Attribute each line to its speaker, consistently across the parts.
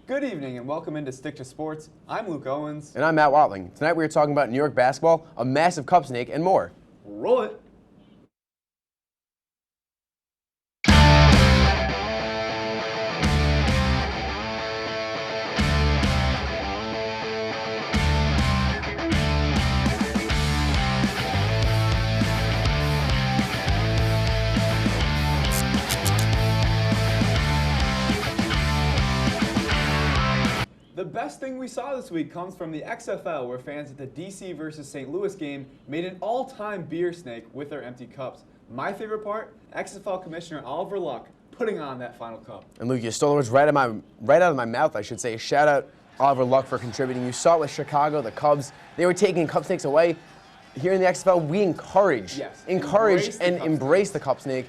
Speaker 1: Good evening and welcome into Stick to Sports. I'm Luke Owens.
Speaker 2: And I'm Matt Watling. Tonight we are talking about New York basketball, a massive cup snake, and more.
Speaker 1: Roll it. The best thing we saw this week comes from the XFL, where fans at the DC versus St. Louis game made an all-time beer snake with their empty cups. My favorite part, XFL Commissioner Oliver Luck putting on that final cup.
Speaker 2: And Luke, you stole the words right out of my mouth, I should say. Shout out Oliver Luck for contributing. You saw it with Chicago, the Cubs. They were taking cup snakes away. Here in the XFL, we encourage and embrace the cup snake.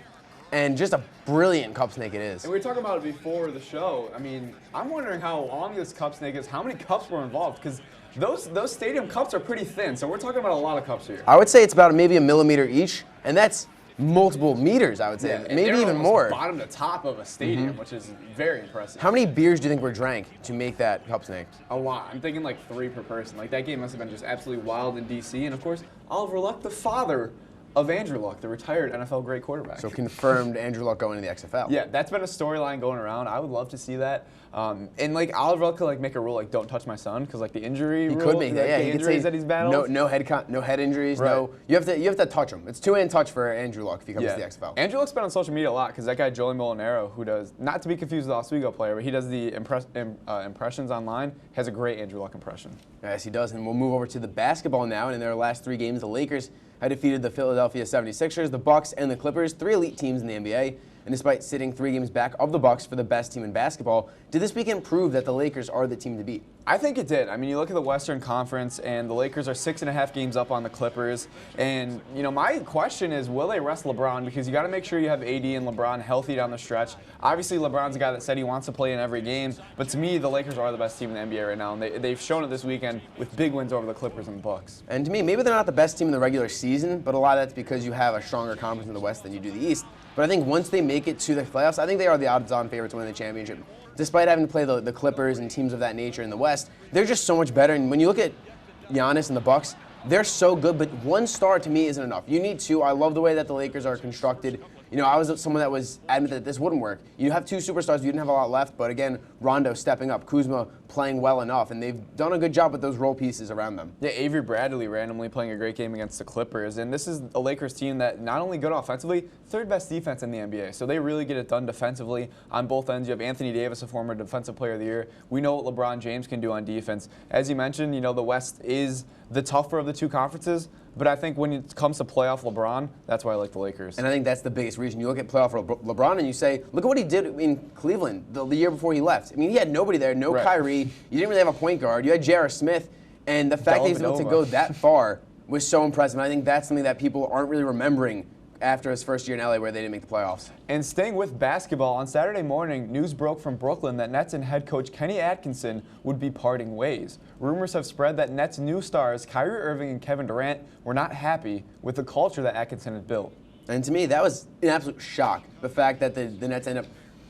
Speaker 2: And just a brilliant cup snake it is.
Speaker 1: And we were talking about it before the show. I mean, I'm wondering how long this cup snake is, how many cups were involved, because those stadium cups are pretty thin, so we're talking about a lot of cups here.
Speaker 2: I would say it's about maybe a millimeter each, and that's multiple meters, I would say,
Speaker 1: yeah,
Speaker 2: maybe even more.
Speaker 1: Bottom to top of a stadium, which is very impressive.
Speaker 2: How many beers do you think were drank to make that cup snake?
Speaker 1: A lot. I'm thinking like 3 per person. Like, that game must have been just absolutely wild in DC, and of course, Oliver Luck, the father of Andrew Luck, the retired NFL great quarterback.
Speaker 2: So confirmed Andrew Luck going to the XFL.
Speaker 1: Yeah, that's been a storyline going around. I would love to see that. And like Oliver Luck could like make a rule like don't touch my son, because like the injury
Speaker 2: He
Speaker 1: rule,
Speaker 2: could make that. Yeah, he could say
Speaker 1: that he's battled.
Speaker 2: no head injuries.
Speaker 1: Right.
Speaker 2: No, you have to touch him. It's 2-hand touch for Andrew Luck if he comes to the XFL.
Speaker 1: Andrew Luck's been on social media a lot because that guy Joey Molinaro, who does, not to be confused with the Oswego player, but he does the impressions online, has a great Andrew Luck impression.
Speaker 2: Yes, he does. And we'll move over to the basketball now. And in their last 3 games, the Lakers had defeated the Philadelphia 76ers, the Bucks, and the Clippers, 3 elite teams in the NBA. And despite sitting 3 games back of the Bucks for the best team in basketball, did this weekend prove that the Lakers are the team to beat?
Speaker 1: I think it did. I mean, you look at the Western Conference, and the Lakers are 6.5 games up on the Clippers. And, you know, my question is, will they rest LeBron? Because you got to make sure you have AD and LeBron healthy down the stretch. Obviously, LeBron's a guy that said he wants to play in every game. But to me, the Lakers are the best team in the NBA right now. And they've shown it this weekend with big wins over the Clippers and the Bucks.
Speaker 2: And to me, maybe they're not the best team in the regular season, but a lot of that's because you have a stronger conference in the West than you do the East. But I think once they make it to the playoffs, I think they are the odds-on favorite to win the championship. Despite having to play the Clippers and teams of that nature in the West, they're just so much better. And when you look at Giannis and the Bucks, they're so good, but 1 star to me isn't enough. You need 2. I love the way that the Lakers are constructed. You know, I was someone that was adamant that this wouldn't work. You have 2 superstars, you didn't have a lot left, but again, Rondo stepping up, Kuzma playing well enough, and they've done a good job with those role pieces around them.
Speaker 1: Yeah, Avery Bradley randomly playing a great game against the Clippers, and this is a Lakers team that not only good offensively, 3rd best defense in the NBA, so they really get it done defensively on both ends. You have Anthony Davis, a former Defensive Player of the Year. We know what LeBron James can do on defense. As you mentioned, you know, the West is the tougher of the 2 conferences, but I think when it comes to playoff LeBron, that's why I like the Lakers.
Speaker 2: And I think that's the biggest reason. You look at playoff LeBron and you say, look at what he did in Cleveland the year before he left. I mean, he had nobody there, no Kyrie. You didn't really have a point guard. You had J.R. Smith. And the fact that he was able to go that far was so impressive. And I think that's something that people aren't really remembering after his first year in LA where they didn't make the playoffs.
Speaker 1: And staying with basketball, on Saturday morning, news broke from Brooklyn that Nets and head coach Kenny Atkinson would be parting ways. Rumors have spread that Nets new stars Kyrie Irving and Kevin Durant were not happy with the culture that Atkinson had built.
Speaker 2: And to me, that was an absolute shock, the fact that the Nets end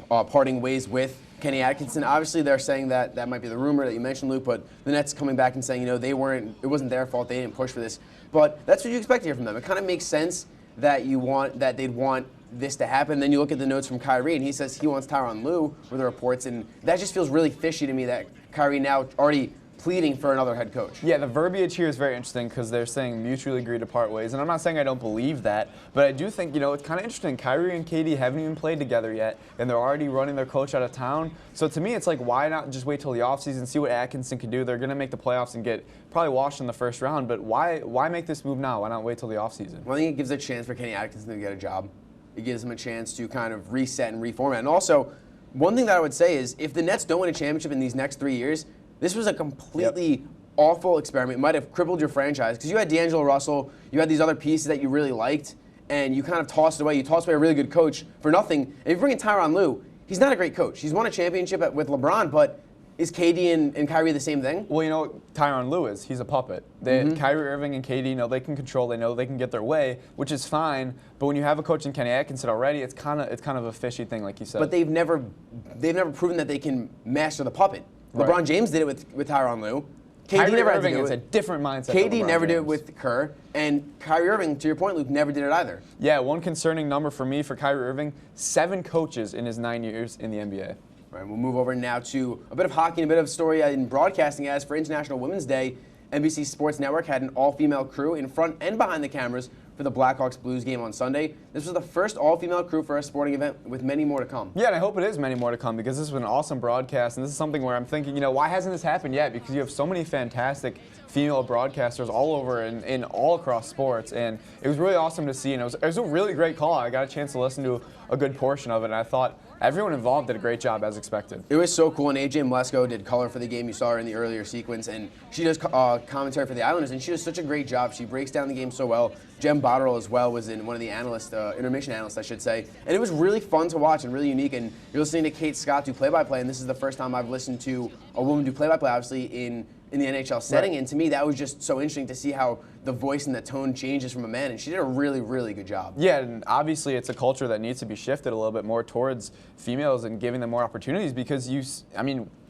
Speaker 2: up parting ways with Kenny Atkinson. Obviously, they're saying that might be the rumor that you mentioned, Luke, but the Nets coming back and saying, you know, it wasn't their fault, they didn't push for this. But that's what you expect to hear from them. It kind of makes sense that they'd want this to happen. Then you look at the notes from Kyrie, and he says he wants Tyronn Lue, were the reports, and that just feels really fishy to me that Kyrie now already pleading for another head coach.
Speaker 1: Yeah, the verbiage here is very interesting because they're saying mutually agree to part ways, and I'm not saying I don't believe that, but I do think, you know, it's kind of interesting. Kyrie and KD haven't even played together yet, and they're already running their coach out of town. So to me, it's like, why not just wait till the offseason, see what Atkinson can do? They're going to make the playoffs and get probably washed in the first round, but why make this move now? Why not wait till the offseason?
Speaker 2: Well, I think it gives a chance for Kenny Atkinson to get a job. It gives him a chance to kind of reset and reformat. And also, one thing that I would say is if the Nets don't win a championship in these next 3 years, this was a completely awful experiment. It might have crippled your franchise because you had D'Angelo Russell, you had these other pieces that you really liked, and you kind of tossed it away. You tossed away a really good coach for nothing. And if you bring in Tyronn Lue, he's not a great coach. He's won a championship with LeBron, but is KD and Kyrie the same thing?
Speaker 1: Well, you know what Tyronn Lue is? He's a puppet. Kyrie Irving and KD know they can control. They know they can get their way, which is fine. But when you have a coach in Kenny Atkinson already, it's kind of a fishy thing, like you said.
Speaker 2: But they've never proven that they can master the puppet. LeBron
Speaker 1: Right.
Speaker 2: James did it with Tyronn Lue.
Speaker 1: Kyrie
Speaker 2: never had to
Speaker 1: Irving
Speaker 2: do
Speaker 1: is
Speaker 2: it.
Speaker 1: a different mindset. than
Speaker 2: KD
Speaker 1: LeBron
Speaker 2: never did it
Speaker 1: James.
Speaker 2: with Kerr, and Kyrie Irving, to your point, Luke, never did it either.
Speaker 1: Yeah, one concerning number for me for Kyrie Irving: 7 coaches in his 9 years in the NBA.
Speaker 2: Right, we'll move over now to a bit of hockey and a bit of story in broadcasting. As for International Women's Day, NBC Sports Network had an all-female crew in front and behind the cameras for the Blackhawks-Blues game on Sunday. This was the first all-female crew for a sporting event, with many more to come.
Speaker 1: Yeah, and I hope it is many more to come, because this was an awesome broadcast, and this is something where I'm thinking, you know, why hasn't this happened yet? Because you have so many fantastic female broadcasters all over and all across sports, and it was really awesome to see, and it was a really great call. I got a chance to listen to a good portion of it, and I thought everyone involved did a great job, as expected.
Speaker 2: It was so cool, and AJ Mlesko did color for the game. You saw her in the earlier sequence, and she does commentary for the Islanders, and she does such a great job. She breaks down the game so well. Jem Botterill as well was in one of the analysts, intermission analysts, I should say, and it was really fun to watch and really unique. And you're listening to Kate Scott do play-by-play, and this is the first time I've listened to a woman do play-by-play, obviously in the NHL setting.
Speaker 1: Right.
Speaker 2: And to me, that was just so interesting to see how the voice and the tone changes from a man, and she did a really, really good job.
Speaker 1: Yeah, and obviously it's a culture that needs to be shifted a little bit more towards females and giving them more opportunities, because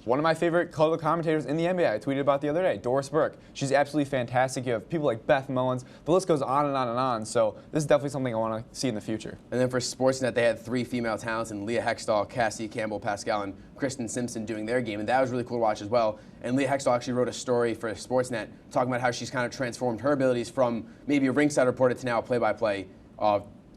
Speaker 1: one of my favorite color commentators in the NBA, I tweeted about the other day, Doris Burke. She's absolutely fantastic. You have people like Beth Mullins. The list goes on and on and on. So this is definitely something I want to see in the future.
Speaker 2: And then for Sportsnet, they had 3 female talents, and Leah Hextall, Cassie Campbell Pascal, and Kristen Simpson doing their game, and that was really cool to watch as well. And Leah Hextall actually wrote a story for Sportsnet talking about how she's kind of transformed her abilities from maybe a ringside reporter to now a play-by-play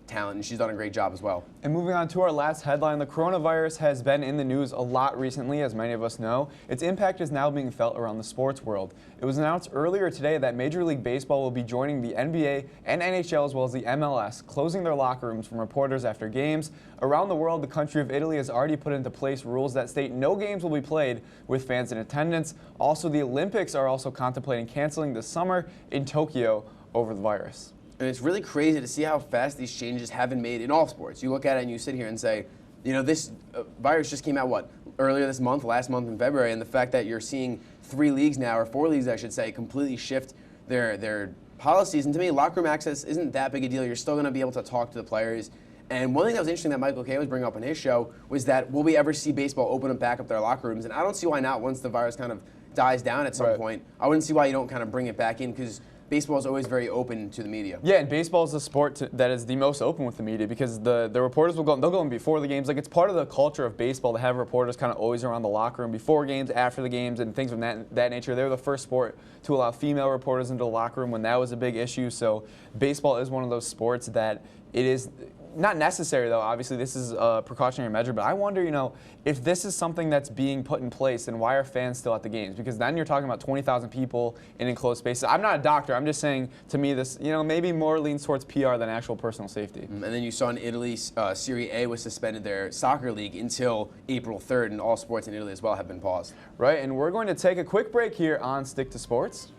Speaker 2: talent, and she's done a great job as well.
Speaker 1: And moving on to our last headline, the coronavirus has been in the news a lot recently, as many of us know. Its impact is now being felt around the sports world. It was announced earlier today that Major League Baseball will be joining the NBA and NHL, as well as the MLS, closing their locker rooms from reporters after games. Around the world, the country of Italy has already put into place rules that state no games will be played with fans in attendance. Also, the Olympics are also contemplating canceling this summer in Tokyo over the virus.
Speaker 2: And it's really crazy to see how fast these changes have been made in all sports. You look at it and you sit here and say, you know, this virus just came out, earlier this month, last month in February, and the fact that you're seeing 3 leagues now, or 4 leagues, I should say, completely shift their policies. And to me, locker room access isn't that big a deal. You're still going to be able to talk to the players. And one thing that was interesting that Michael Kay was bringing up on his show was that will we ever see baseball open up back up their locker rooms? And I don't see why not once the virus kind of dies down at some point. I wouldn't see why you don't kind of bring it back in, because baseball is always very open to the media.
Speaker 1: Yeah, and baseball is the sport that is the most open with the media, because the reporters they'll go in before the games. Like, it's part of the culture of baseball to have reporters kind of always around the locker room before games, after the games, and things of that nature. They were the first sport to allow female reporters into the locker room when that was a big issue. So baseball is one of those sports that it is not necessary, though. Obviously, this is a precautionary measure, but I wonder, if this is something that's being put in place, then why are fans still at the games? Because then you're talking about 20,000 people in enclosed spaces. I'm not a doctor. I'm just saying, to me, this, maybe more leans towards PR than actual personal safety.
Speaker 2: And then you saw in Italy, Serie A was suspended their soccer league until April 3rd, and all sports in Italy as well have been paused.
Speaker 1: Right, and we're going to take a quick break here on Stick to Sports.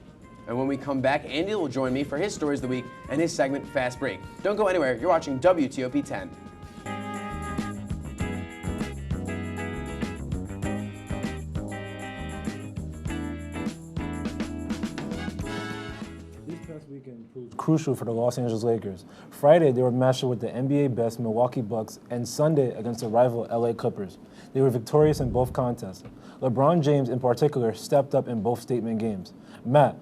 Speaker 2: And when we come back, Andy will join me for his Stories of the Week and his segment, Fast Break. Don't go anywhere. You're watching WTOP 10.
Speaker 3: This past weekend proved crucial for the Los Angeles Lakers. Friday, they were matched up with the NBA best Milwaukee Bucks, and Sunday against the rival LA Clippers. They were victorious in both contests. LeBron James, in particular, stepped up in both statement games. Matt,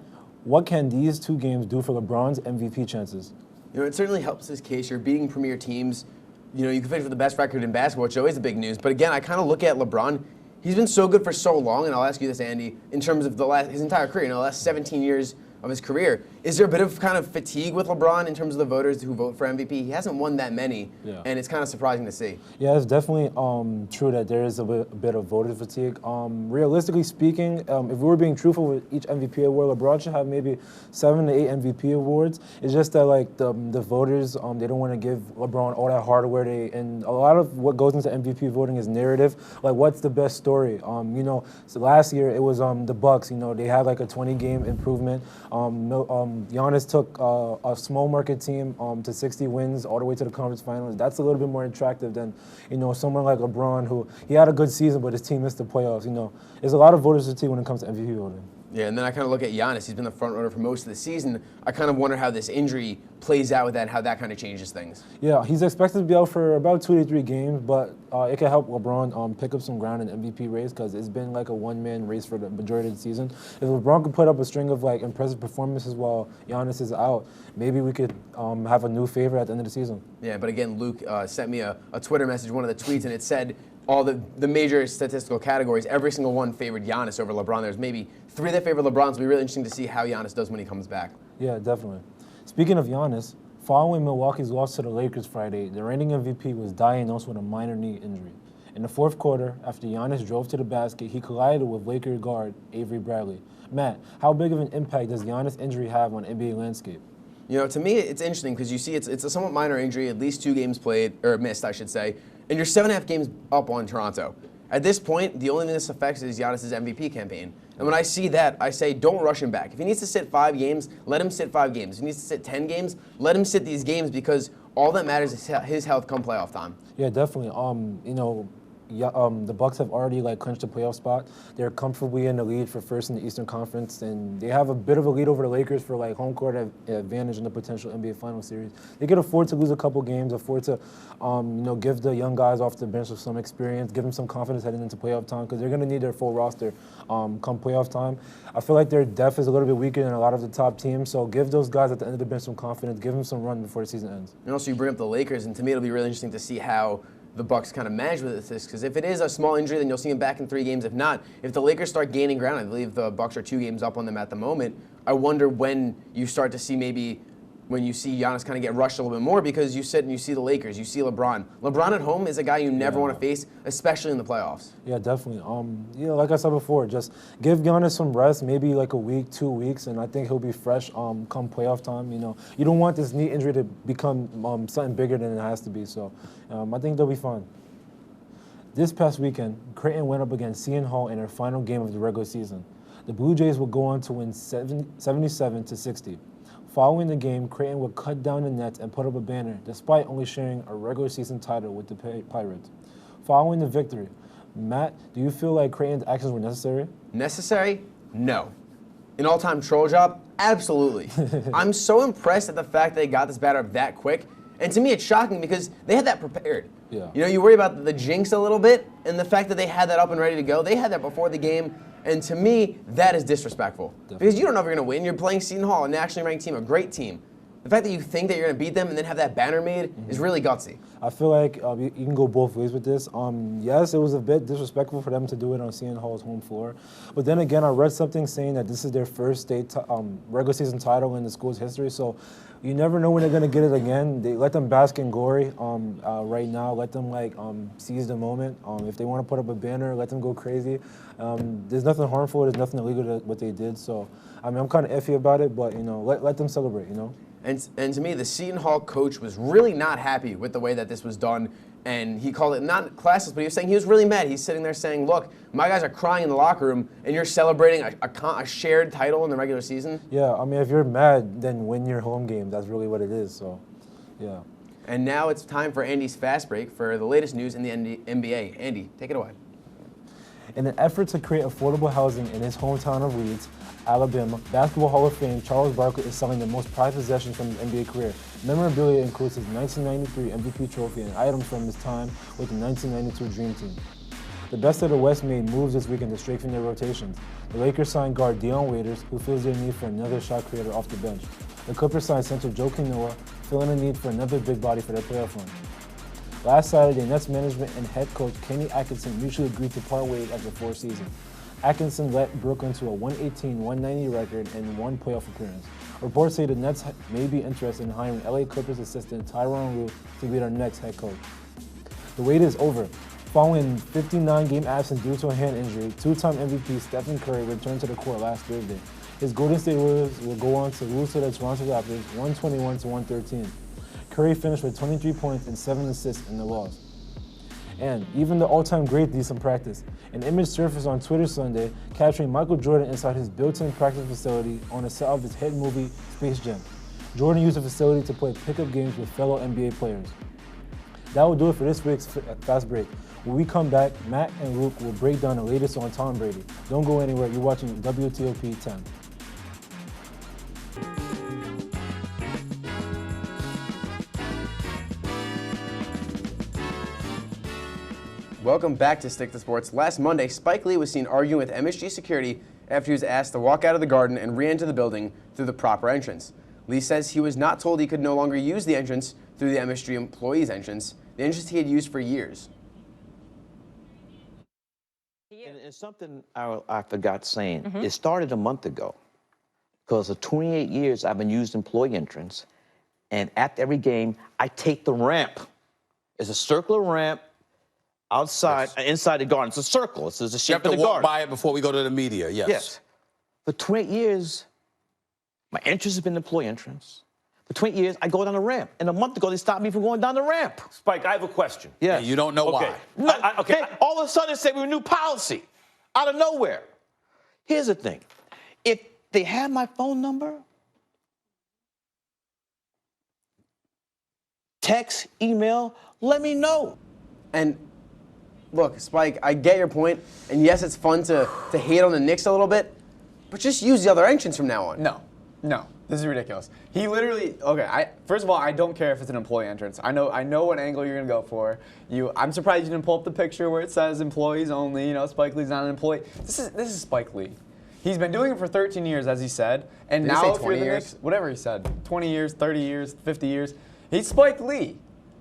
Speaker 3: what can these 2 games do for LeBron's MVP chances?
Speaker 2: It certainly helps his case. You're beating premier teams. You can finish with the best record in basketball, which is always the big news. But again, I kind of look at LeBron. He's been so good for so long, and I'll ask you this, Andy, in terms of his entire career, the last 17 years of his career. Is there a bit of kind of fatigue with LeBron in terms of the voters who vote for MVP? He hasn't won that many, and it's kind of surprising to see.
Speaker 3: Yeah, it's definitely true that there is a bit of voter fatigue. Realistically speaking, if we were being truthful with each MVP award, LeBron should have maybe 7 to 8 MVP awards. It's just that the voters, they don't want to give LeBron all that hardware. And a lot of what goes into MVP voting is narrative. Like, what's the best story? So last year it was the Bucks. They had a 20-game improvement. Giannis took a small market team to 60 wins all the way to the conference finals. That's a little bit more attractive than, someone like LeBron, who he had a good season, but his team missed the playoffs. There's a lot of voters fatigue when it comes to MVP voting.
Speaker 2: Yeah, and then I kind of look at Giannis. He's been the front runner for most of the season. I kind of wonder how this injury plays out with that and how that kind of changes things.
Speaker 3: Yeah, he's expected to be out for about 2 to 3 games, but it can help LeBron pick up some ground in the MVP race because it's been like a one-man race for the majority of the season. If LeBron could put up a string of like impressive performances while Giannis is out, maybe we could have a new favorite at the end of the season.
Speaker 2: Yeah, but again, Luke sent me a Twitter message, one of the tweets, and it said all the major statistical categories, every single one favored Giannis over LeBron. There's maybe 3 that favor LeBron, so it'll be really interesting to see how Giannis does when he comes back.
Speaker 3: Yeah, definitely. Speaking of Giannis, following Milwaukee's loss to the Lakers Friday, the reigning MVP was diagnosed with a minor knee injury. In the fourth quarter, after Giannis drove to the basket, he collided with Laker guard Avery Bradley. Matt, how big of an impact does Giannis' injury have on NBA landscape?
Speaker 2: You know, to me, it's interesting because you see it's a somewhat minor injury, at least 2 games played, or missed, I should say, and you're 7.5 games up on Toronto. At this point, the only thing this affects is Giannis' MVP campaign. And when I see that, I say don't rush him back. If he needs to sit 5 games, let him sit 5 games. If he needs to sit 10 games, let him sit these games because all that matters is his health come playoff time.
Speaker 3: Yeah, definitely. You know, the Bucks have already like clinched a playoff spot. They're comfortably in the lead for first in the Eastern Conference, and they have a bit of a lead over the Lakers for like home court advantage in the potential NBA Finals series. They can afford to lose a couple games, afford to, you know, give the young guys off the bench some experience, give them some confidence heading into playoff time because they're going to need their full roster come playoff time. I feel like their depth is a little bit weaker than a lot of the top teams, so give those guys at the end of the bench some confidence, give them some run before the season ends.
Speaker 2: And also, you bring up the Lakers, and to me, it'll be really interesting to see how the Bucks kind of manage with this, because if it is a small injury, then you'll see him back in 3 games. If not, if the Lakers start gaining ground, I believe the Bucks are 2 games up on them at the moment. I wonder when you start to see maybe when you see Giannis kind of get rushed a little bit more because you sit and you see the Lakers, you see LeBron. LeBron at home is a guy you never want to face, especially in the playoffs.
Speaker 3: Yeah, definitely. Yeah, like I said before, just give Giannis some rest, maybe like a week, 2 weeks, and I think he'll be fresh come playoff time. You know, you don't want this knee injury to become something bigger than it has to be. So I think they'll be fine. This past weekend, Creighton went up against Seton Hall in their final game of the regular season. The Blue Jays would go on to win 77-60. Following the game, Creighton would cut down the nets and put up a banner, despite only sharing a regular season title with the Pirates. Following the victory, Matt, do you feel like Creighton's actions were necessary?
Speaker 2: Necessary? No. An all-time troll job? Absolutely. I'm so impressed at the fact they got this batter up that quick. And to me, it's shocking because they had that prepared.
Speaker 3: Yeah.
Speaker 2: You know, you worry about the jinx a little bit, and the fact that they had that up and ready to go, they had that before the game. And to me, that is disrespectful.
Speaker 3: Definitely.
Speaker 2: Because you don't know if you're going to win. You're playing Seton Hall, a nationally ranked team, a great team. The fact that you think that you're going to beat them and then have that banner made is really gutsy.
Speaker 3: I feel like you can go both ways with this. Yes, it was a bit disrespectful for them to do it on Seton Hall's home floor. But then again, I read something saying that this is their first state regular season title in the school's history. So you never know when they're going to get it again. They let them bask in glory right now. Let them seize the moment. If they want to put up a banner, let them go crazy. There's nothing harmful. There's nothing illegal to what they did. So I mean, I'm kind of iffy about it, but you know, let them celebrate. You know.
Speaker 2: And to me, the Seton Hall coach was really not happy with the way that this was done. And he called it not classless, but he was saying he was really mad. He's sitting there saying, look, my guys are crying in the locker room, and you're celebrating a shared title in the regular season.
Speaker 3: Yeah, I mean, if you're mad, then win your home game. That's really what it is. So, yeah.
Speaker 2: And now it's time for Andy's Fast Break for the latest news in the NBA. Andy, take it away.
Speaker 3: In an effort to create affordable housing in his hometown of Leeds, Alabama, Basketball Hall of Fame Charles Barkley is selling the most prized possessions from his NBA career. Memorabilia includes his 1993 MVP trophy and items from his time with the 1992 Dream Team. The best of the West made moves this weekend to strengthen their rotations. The Lakers signed guard Dion Waiters, who fills their need for another shot creator off the bench. The Clippers signed center Joakim Noah, filling a need for another big body for their playoff run. Last Saturday, Nets management and head coach Kenny Atkinson mutually agreed to part ways after 4 seasons. Atkinson led Brooklyn to a 118-190 record and 1 playoff appearance. Reports say the Nets may be interested in hiring LA Clippers assistant Tyronn Lue to be their next head coach. The wait is over. Following 59-game absence due to a hand injury, 2-time MVP Stephen Curry returned to the court last Thursday. His Golden State Warriors will go on to lose to the Toronto Raptors 121-113. Curry finished with 23 points and 7 assists in the loss. And even the all-time great did some practice. An image surfaced on Twitter Sunday capturing Michael Jordan inside his built-in practice facility on the set of his hit movie Space Jam. Jordan used the facility to play pickup games with fellow NBA players. That will do it for this week's Fast Break. When we come back, Matt and Luke will break down the latest on Tom Brady. Don't go anywhere. You're watching WTOP 10.
Speaker 2: Welcome back to Stick to Sports. Last Monday, Spike Lee was seen arguing with MSG security after he was asked to walk out of the Garden and re-enter the building through the proper entrance. Lee says he was not told he could no longer use the entrance through the MSG employee's entrance, the entrance he had used for years.
Speaker 4: And something I forgot saying. It started a month ago because for 28 years I've been using employee entrance, and at every game I take the ramp. It's a circular ramp outside, inside the Garden. It's a circle. It's the shape of the Garden.
Speaker 5: You have to walk by it before we go to the media. Yes.
Speaker 4: Yes. For 28 years, my entrance has been the employee entrance. For 20 years, I go down the ramp. And a month ago, they stopped me from going down the ramp.
Speaker 6: Spike, I have a question.
Speaker 4: Yeah.
Speaker 5: And you don't know why.
Speaker 4: No, all of a sudden, they say we have a new policy out of nowhere. Here's the thing. If they had my phone number, text, email, let me know.
Speaker 2: And look, Spike, I get your point, and yes, it's fun to hate on the Knicks a little bit, but just use the other entrance from now on.
Speaker 1: No, this is ridiculous. He literally, okay, first of all, I don't care if it's an employee entrance. I know what angle you're gonna go for. I'm surprised you didn't pull up the picture where it says employees only, you know, Spike Lee's not an employee. This is Spike Lee. He's been doing it for 13 years, as he said, and
Speaker 2: Did he
Speaker 1: now
Speaker 2: say 20 years?
Speaker 1: Knicks, whatever he said, 20 years, 30 years, 50 years, he's Spike Lee.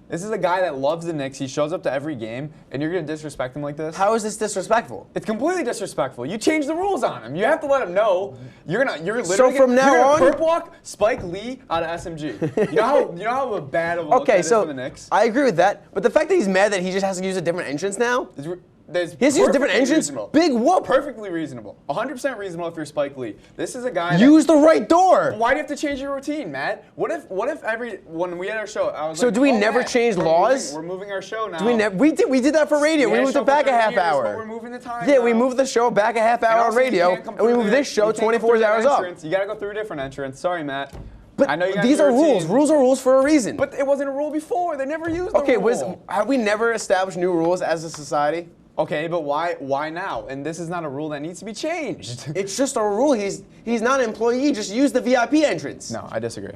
Speaker 1: This is a guy that loves the Knicks. He shows up to every game, and you're going to disrespect him like this?
Speaker 2: How is this disrespectful?
Speaker 1: It's completely disrespectful. You changed the rules on him. You have to let him know. You're literally
Speaker 2: So from now
Speaker 1: you're
Speaker 2: on,
Speaker 1: gonna perp walk Spike Lee out of SMG. You know how bad of a look that is for the Knicks?
Speaker 2: I agree with that, but the fact that he's mad that he just has to use a different entrance now, he has to use a different entrance?
Speaker 1: Reasonable.
Speaker 2: Big whoop.
Speaker 1: Perfectly reasonable. 100% reasonable if you're Spike Lee. This is a guy
Speaker 2: Use the right door.
Speaker 1: Why do you have to change your routine, Matt? What if when we had our show, I was
Speaker 2: So
Speaker 1: like,
Speaker 2: do we
Speaker 1: oh,
Speaker 2: never
Speaker 1: Matt,
Speaker 2: change laws?
Speaker 1: We're moving our show now.
Speaker 2: We did that for radio.
Speaker 1: We
Speaker 2: We
Speaker 1: had
Speaker 2: moved
Speaker 1: a
Speaker 2: it
Speaker 1: show
Speaker 2: back
Speaker 1: for
Speaker 2: a
Speaker 1: 30
Speaker 2: half
Speaker 1: years,
Speaker 2: hour.
Speaker 1: but we're moving the time
Speaker 2: Yeah, we
Speaker 1: now.
Speaker 2: moved the show back a half hour on
Speaker 1: also, you
Speaker 2: radio,
Speaker 1: can't come
Speaker 2: and we
Speaker 1: through
Speaker 2: moved this show
Speaker 1: you can't come
Speaker 2: 24
Speaker 1: through that
Speaker 2: hours up.
Speaker 1: entrance. You gotta go through a different entrance. Sorry, Matt.
Speaker 2: But
Speaker 1: I know you guys
Speaker 2: these
Speaker 1: do
Speaker 2: are
Speaker 1: a
Speaker 2: rules.
Speaker 1: routine.
Speaker 2: Rules are rules for a reason.
Speaker 1: But it wasn't a rule before. They never used the
Speaker 2: Okay,
Speaker 1: rule.
Speaker 2: have we never established new rules as a society?
Speaker 1: Okay, but why now? And this is not a rule that needs to be changed.
Speaker 2: It's just a rule. He's not an employee. Just use the VIP entrance.
Speaker 1: No, I disagree.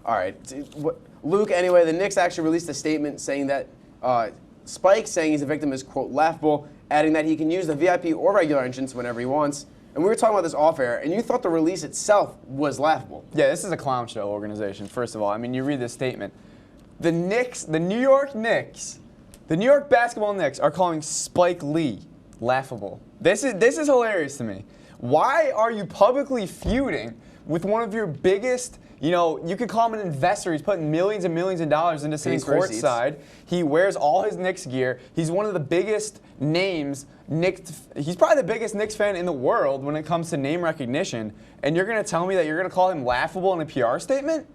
Speaker 2: All right. Luke, anyway, the Knicks actually released a statement saying that Spike saying he's a victim is, quote, laughable, adding that he can use the VIP or regular entrance whenever he wants. And we were talking about this off air, and you thought the release itself was laughable.
Speaker 1: Yeah, this is a clown show organization, first of all. I mean, you read this statement. The Knicks, the New York Knicks, the New York basketball Knicks are calling Spike Lee laughable. This is hilarious to me. Why are you publicly feuding with one of your biggest, you could call him an investor. He's putting millions and millions of dollars into sitting courtside. He wears all his Knicks gear. He's one of the biggest names. He's probably the biggest Knicks fan in the world when it comes to name recognition. And you're going to tell me that you're going to call him laughable in a PR statement?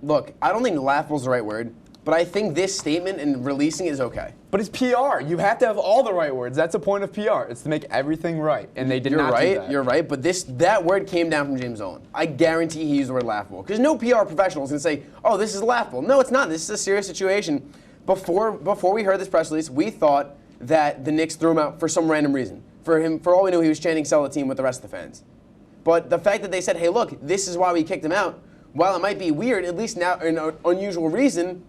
Speaker 2: Look, I don't think laughable is the right word, but I think this statement and releasing it is okay.
Speaker 1: But it's PR. You have to have all the right words. That's the point of PR. It's to make everything right, and they did not do that.
Speaker 2: You're right, but that word came down from James Dolan. I guarantee he used the word laughable. Because no PR professional is going to say, oh, this is laughable. No, it's not. This is a serious situation. Before we heard this press release, we thought that the Knicks threw him out for some random reason. For all we knew, he was chanting sell the team with the rest of the fans. But the fact that they said, hey, look, this is why we kicked him out, while it might be weird, at least now an unusual reason,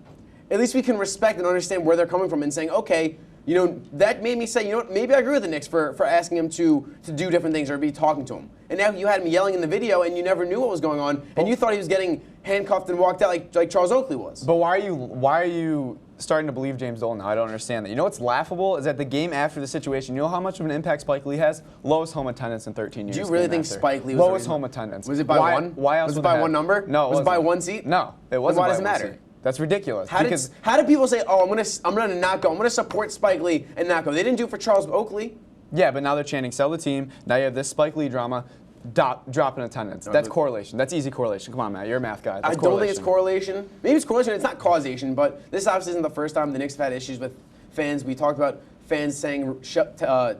Speaker 2: at least we can respect and understand where they're coming from and saying, okay, that made me say, maybe I agree with the Knicks for asking him to do different things or be talking to him. And now you had him yelling in the video and you never knew what was going on and you thought he was getting handcuffed and walked out like Charles Oakley was.
Speaker 1: But why are you starting to believe James Dolan now? I don't understand that. You know what's laughable is that the game after the situation, you know how much of an impact Spike Lee has? Lowest home attendance in 13 years.
Speaker 2: Do you really think Spike Lee was
Speaker 1: lowest home attendance?
Speaker 2: Was it by one?
Speaker 1: Why else
Speaker 2: was it by one number?
Speaker 1: No,
Speaker 2: was it by one seat?
Speaker 1: No, it wasn't.
Speaker 2: Why
Speaker 1: by
Speaker 2: does it
Speaker 1: one
Speaker 2: matter?
Speaker 1: seat. That's ridiculous.
Speaker 2: How did people say, oh, I'm gonna not go. I'm gonna support Spike Lee and not go? They didn't do it for Charles Oakley.
Speaker 1: Yeah, but now they're chanting sell the team. Now you have this Spike Lee drama. Drop in attendance. That's correlation. That's easy correlation. Come on, Matt. You're a math guy. That's
Speaker 2: I don't think it's correlation. Maybe it's correlation. It's not causation, but this obviously isn't the first time the Knicks have had issues with fans. We talked about fans saying,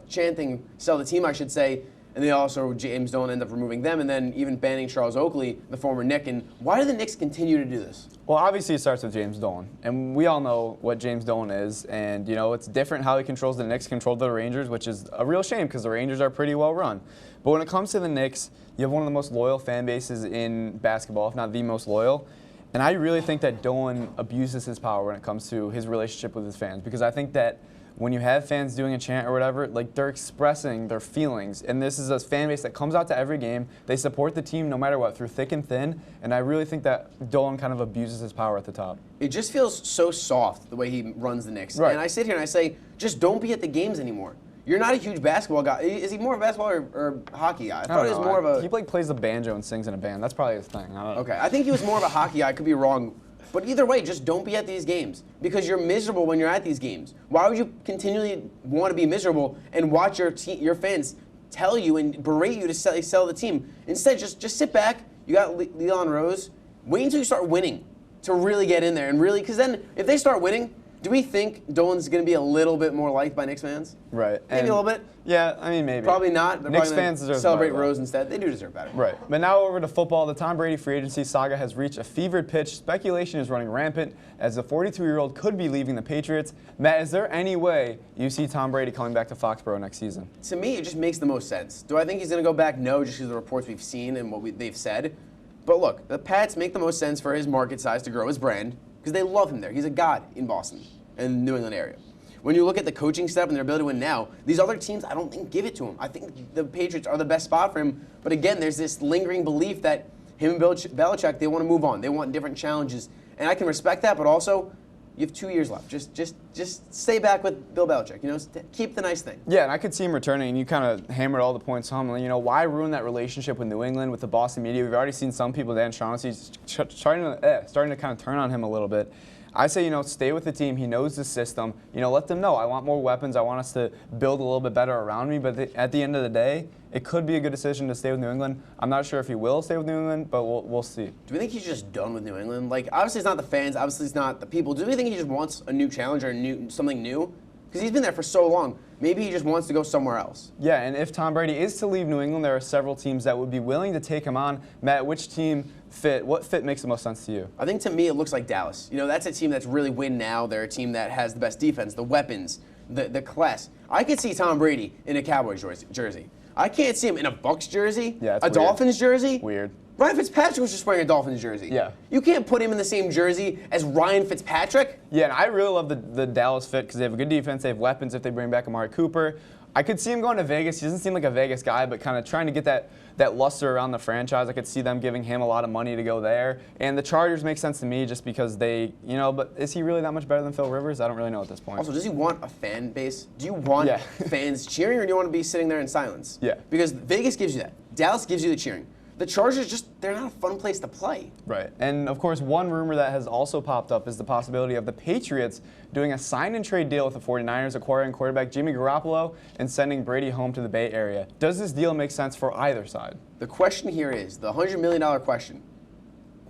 Speaker 2: chanting sell the team, I should say. and they also, James Dolan ended up removing them, and then even banning Charles Oakley, the former Knick. And why do the Knicks continue to do this?
Speaker 1: Well, obviously it starts with James Dolan, and we all know what James Dolan is, and it's different how he controls the Knicks compared to the Rangers, which is a real shame because the Rangers are pretty well run. But when it comes to the Knicks, you have one of the most loyal fan bases in basketball, if not the most loyal. And I really think that Dolan abuses his power when it comes to his relationship with his fans, because I think that when you have fans doing a chant or whatever, like, they're expressing their feelings. And this is a fan base that comes out to every game. They support the team no matter what, through thick and thin. And I really think that Dolan kind of abuses his power at the top.
Speaker 2: It just feels so soft the way he runs the Knicks.
Speaker 1: Right.
Speaker 2: And I sit here and I say, just don't be at the games anymore. You're not a huge basketball guy. Is he more of a basketball or hockey guy? I thought he was more of a...
Speaker 1: He plays the banjo and sings in a band. That's probably his thing. I don't know.
Speaker 2: Okay, I think he was more of a hockey guy. I could be wrong. But either way, just don't be at these games because you're miserable when you're at these games. Why would you continually want to be miserable and watch your fans tell you and berate you to sell the team? Instead, just sit back. You got Leon Rose. Wait until you start winning to really get in there and really, because then if they start winning, do we think Dolan's going to be a little bit more liked by Knicks fans?
Speaker 1: Right.
Speaker 2: Maybe a little bit.
Speaker 1: Yeah, I mean, maybe.
Speaker 2: Probably not. They're
Speaker 1: Knicks
Speaker 2: probably
Speaker 1: fans deserve
Speaker 2: celebrate
Speaker 1: better,
Speaker 2: Rose instead. They do deserve better.
Speaker 1: Right. But now over to football. The Tom Brady free agency saga has reached a fevered pitch. Speculation is running rampant as the 42-year-old could be leaving the Patriots. Matt, is there any way you see Tom Brady coming back to Foxborough next season?
Speaker 2: To me, it just makes the most sense. Do I think he's going to go back? No, just because of the reports we've seen and what they've said. But look, the Pats make the most sense for his market size to grow his brand because they love him there. He's a god in Boston and the New England area. When you look at the coaching step and their ability to win now, these other teams, I don't think give it to him. I think the Patriots are the best spot for him. But again, there's this lingering belief that him and Belichick, they want to move on. They want different challenges. And I can respect that, but also, you have 2 years left. Just stay back with Bill Belichick. Keep the nice thing.
Speaker 1: Yeah, and I could see him returning, and you kind of hammered all the points home. Why ruin that relationship with New England, with the Boston media? We've already seen some people, Dan Shaughnessy, starting to kind of turn on him a little bit. I say, stay with the team. He knows the system. Let them know, I want more weapons. I want us to build a little bit better around me. But at the end of the day, it could be a good decision to stay with New England. I'm not sure if he will stay with New England, but we'll see.
Speaker 2: Do we think he's just done with New England? Like, obviously it's not the fans. Obviously it's not the people. Do we think he just wants a new challenge or something new? Because he's been there for so long. Maybe he just wants to go somewhere else.
Speaker 1: Yeah, and if Tom Brady is to leave New England, there are several teams that would be willing to take him on. Matt, which team what fit makes the most sense to you?
Speaker 2: I think to me it looks like Dallas. That's a team that's really win now. They're a team that has the best defense, the weapons, the class. I could see Tom Brady in a Cowboys jersey. I can't see him in a Bucs jersey,
Speaker 1: yeah,
Speaker 2: a Dolphins jersey.
Speaker 1: Weird.
Speaker 2: Ryan Fitzpatrick was just wearing a Dolphins jersey.
Speaker 1: Yeah.
Speaker 2: You can't put him in the same jersey as Ryan Fitzpatrick.
Speaker 1: Yeah, and I really love the Dallas fit because they have a good defense. They have weapons if they bring back Amari Cooper. I could see him going to Vegas. He doesn't seem like a Vegas guy, but kind of trying to get that luster around the franchise. I could see them giving him a lot of money to go there. And the Chargers make sense to me just because they, but is he really that much better than Phil Rivers? I don't really know at this point.
Speaker 2: Also, does he want a fan base? Do you want fans cheering, or do you want to be sitting there in silence?
Speaker 1: Yeah.
Speaker 2: Because Vegas gives you that. Dallas gives you the cheering. The Chargers they're not a fun place to play.
Speaker 1: Right. And of course, one rumor that has also popped up is the possibility of the Patriots doing a sign and trade deal with the 49ers, acquiring quarterback Jimmy Garoppolo and sending Brady home to the Bay Area. Does this deal make sense for either side?
Speaker 2: The question here is the $100 million question.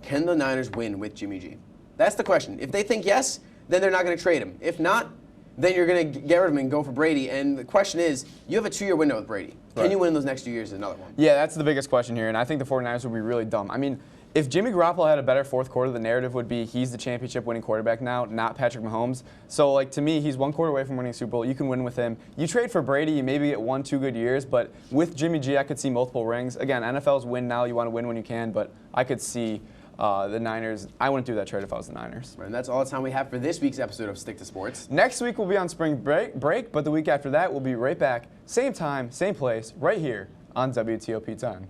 Speaker 2: Can the Niners win with Jimmy G? That's the question. If they think yes, then they're not going to trade him. If not, then you're going to get rid of him and go for Brady. And the question is, you have a 2-year window with Brady. Can you win those next 2 years is another one.
Speaker 1: Yeah, that's the biggest question here, and I think the 49ers would be really dumb. I mean, if Jimmy Garoppolo had a better fourth quarter, the narrative would be he's the championship-winning quarterback now, not Patrick Mahomes. So, to me, he's 1 quarter away from winning a Super Bowl. You can win with him. You trade for Brady, you maybe get 1-2 good years, but with Jimmy G, I could see multiple rings. Again, NFL's win now. You want to win when you can, but I could see the Niners. I wouldn't do that trade if I was the Niners.
Speaker 2: And that's all the time we have for this week's episode of Stick to Sports.
Speaker 1: Next week we'll be on spring break, but the week after that we'll be right back, same time, same place, right here on WTOP 10.